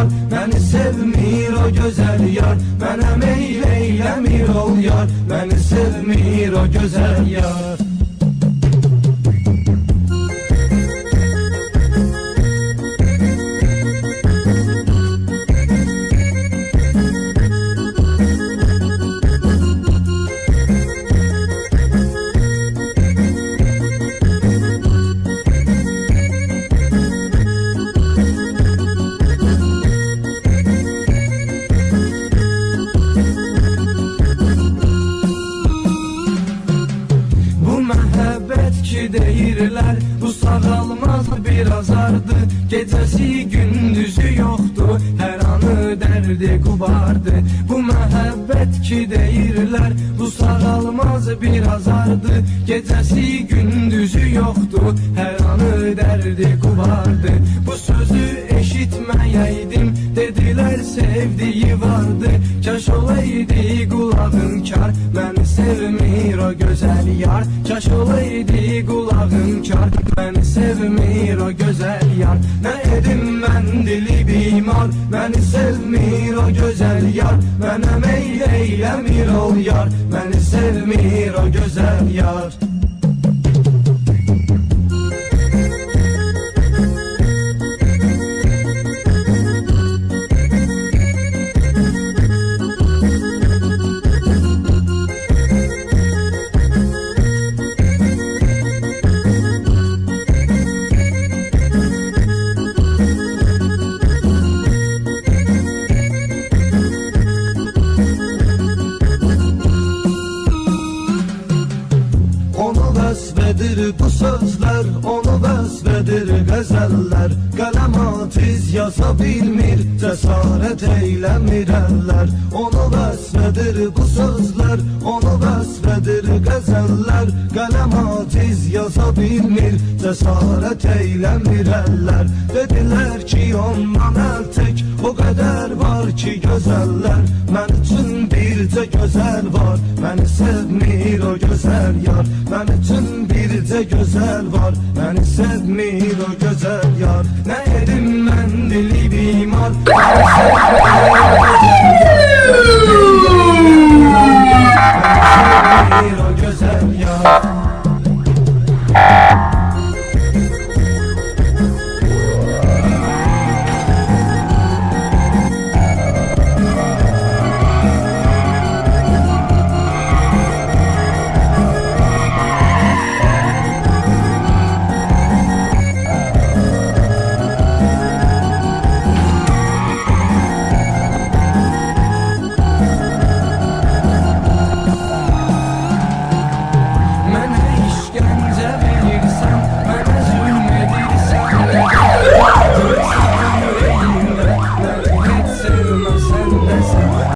yar, məni sevmir o gözəl yar. Mənə meyl eyləmir ol yar, məni sevmir o gözəl yar. Deyirlər, bu sağalmaz bir azardı. Gecəsi gündüzü yoxdur, hər anı dərdi qubardı. Bu məhəbbət ki deyirlər, bu sağalmaz bir azardı. Gecəsi gündüzü yoxdur, hər anı dərdi qubardı. Bu sözü eşitməyəydim, dedilər sevdiyi vardı. Kaş olaydı qulağın kar, məni sevmir o gözəl yar. Kaş olaydı qulağın kar, məni sevmir o gözəl yar. Nə edim mən dili bimar, məni sevmir o gözəl yar. Mənə meyl eyləmir ol yar, məni sevmir o gözəl yar. Vəsfədir bu sözlər, onu vəsfədir qəzəllər. Qələm atiz yaza bilmir, cəsarət eyləmir əllər. Onu vəsfədir bu sözlər, onu vəsfədir qəzəllər. Qələm atiz yaza bilmir, cəsarət eyləmir əllər. Dedilər ki ondan əl tək, o qədər var ki gözəllər. Mən üçün bircə gözəl var, məni sevmir o gözəl yar. Mən üçün bircə gözəl var, məni sevmir o gözəl yar. Nə edim mən dili bimar, məni sevmir o